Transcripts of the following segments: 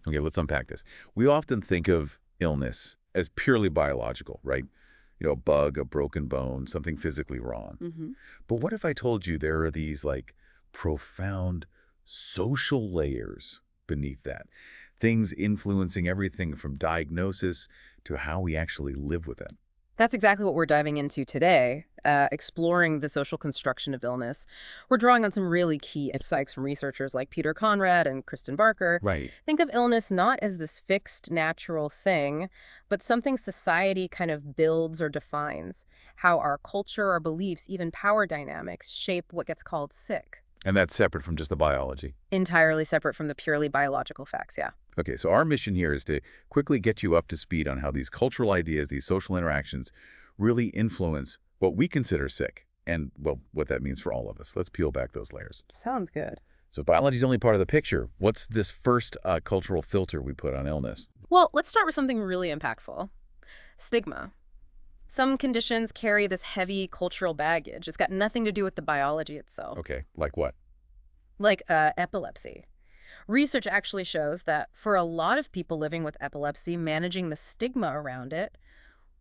Okay, let's unpack this. We often think of illness as purely biological, right? A bug, a broken bone, something physically wrong. Hmm. But what if I told you there are these, profound social layers beneath that? Things influencing everything from diagnosis to how we actually live with it. That's exactly what we're diving into today, exploring the social construction of illness. We're drawing on some really key insights from researchers like Peter Conrad and Kristin Barker. Right. Think of illness not as this fixed natural thing, but something society kind of builds or defines, how our culture, our beliefs, even power dynamics shape what gets called sick. And that's separate from just the biology. Entirely separate from the purely biological facts, yeah. Okay, so our mission here is to quickly get you up to speed on how these cultural ideas, these social interactions, really influence what we consider sick and, well, what that means for all of us. Let's peel back those layers. Sounds good. So biology is only part of the picture. What's this first cultural filter we put on illness? Well, let's start with something really impactful. Stigma. Some conditions carry this heavy cultural baggage. It's got nothing to do with the biology itself. Okay, like what? Like epilepsy. Research actually shows that for a lot of people living with epilepsy, managing the stigma around it,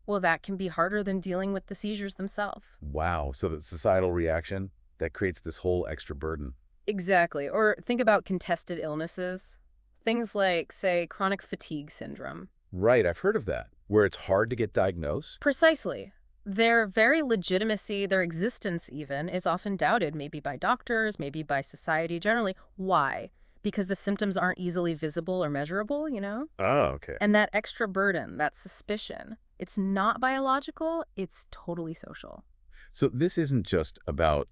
well, that can be harder than dealing with the seizures themselves. Wow, so the societal reaction, that creates this whole extra burden. Exactly. Or think about contested illnesses. Things like, say, chronic fatigue syndrome. Right, I've heard of that, where it's hard to get diagnosed. Precisely. Their very legitimacy, their existence even, is often doubted, maybe by doctors, maybe by society generally. Why? Because the symptoms aren't easily visible or measurable, you know? Oh, okay. And that extra burden, that suspicion, it's not biological, it's totally social. So this isn't just about,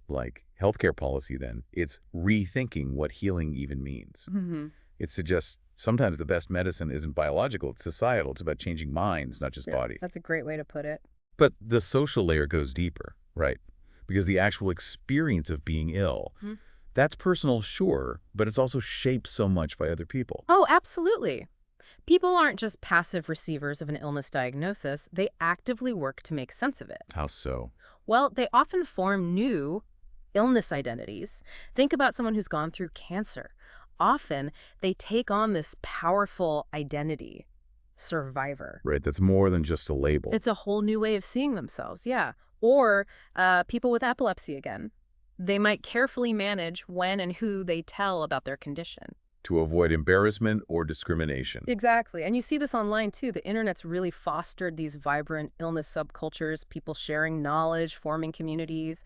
healthcare policy then. It's rethinking what healing even means. Hmm. It suggests sometimes the best medicine isn't biological, it's societal. It's about changing minds, not just body. That's a great way to put it. But the social layer goes deeper, right? Because the actual experience of being ill, that's personal, sure, but it's also shaped so much by other people. Oh, absolutely. People aren't just passive receivers of an illness diagnosis, they actively work to make sense of it. How so? Well, they often form new illness identities. Think about someone who's gone through cancer. Often, they take on this powerful identity, survivor. Right, that's more than just a label. It's a whole new way of seeing themselves, yeah. Or people with epilepsy again. They might carefully manage when and who they tell about their condition. To avoid embarrassment or discrimination. Exactly. And you see this online, too. The internet's really fostered these vibrant illness subcultures, people sharing knowledge, forming communities.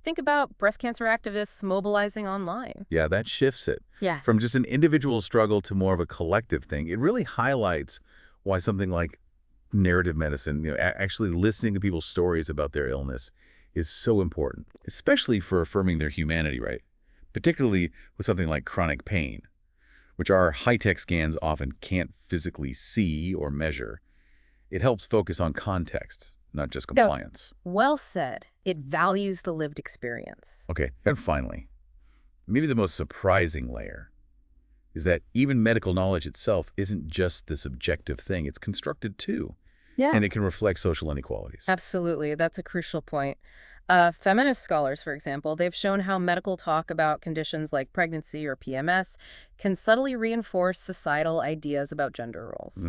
Think about breast cancer activists mobilizing online. Yeah, that shifts it. Yeah. From just an individual struggle to more of a collective thing. It really highlights why something like narrative medicine, actually listening to people's stories about their illness is so important, especially for affirming their humanity, right? Particularly with something like chronic pain, which our high-tech scans often can't physically see or measure. It helps focus on context, not just compliance. Well said. It values the lived experience. Okay, and finally, maybe the most surprising layer is that even medical knowledge itself isn't just this objective thing. It's constructed too. Yeah. And it can reflect social inequalities. Absolutely. That's a crucial point. Feminist scholars, for example, they've shown how medical talk about conditions like pregnancy or PMS can subtly reinforce societal ideas about gender roles.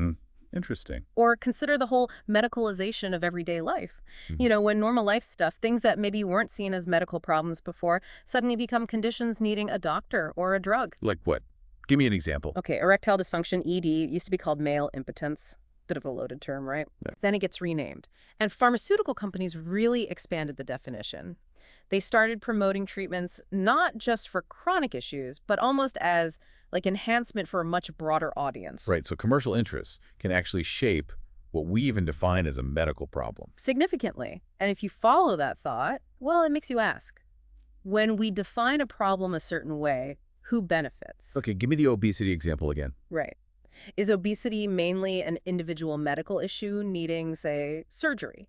Interesting. Or consider the whole medicalization of everyday life. When normal life stuff, things that maybe weren't seen as medical problems before, suddenly become conditions needing a doctor or a drug. Like what? Give me an example. Okay, erectile dysfunction, ED, used to be called male impotence. Bit of a loaded term, right? Yeah. Then it gets renamed. And pharmaceutical companies really expanded the definition. They started promoting treatments not just for chronic issues, but almost as enhancement for a much broader audience. Right, so commercial interests can actually shape what we even define as a medical problem. Significantly. And if you follow that thought, well, it makes you ask, when we define a problem a certain way, who benefits? Okay, give me the obesity example again. Right. Is obesity mainly an individual medical issue needing, say, surgery?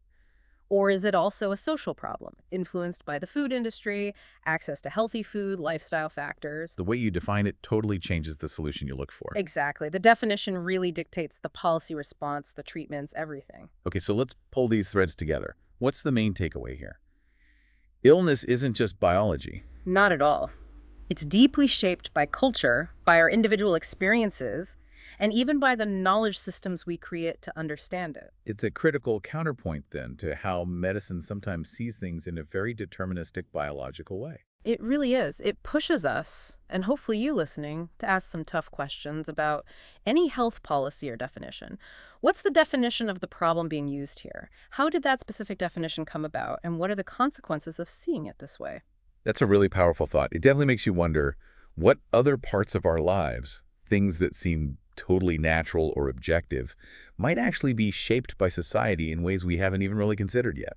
Or is it also a social problem, influenced by the food industry, access to healthy food, lifestyle factors? The way you define it totally changes the solution you look for. Exactly. The definition really dictates the policy response, the treatments, everything. Okay, so let's pull these threads together. What's the main takeaway here? Illness isn't just biology. Not at all. It's deeply shaped by culture, by our individual experiences, and even by the knowledge systems we create to understand it. It's a critical counterpoint, then, to how medicine sometimes sees things in a very deterministic biological way. It really is. It pushes us, and hopefully you listening, to ask some tough questions about any health policy or definition. What's the definition of the problem being used here? How did that specific definition come about, and what are the consequences of seeing it this way? That's a really powerful thought. It definitely makes you wonder what other parts of our lives, things that seem totally natural or objective, might actually be shaped by society in ways we haven't even really considered yet.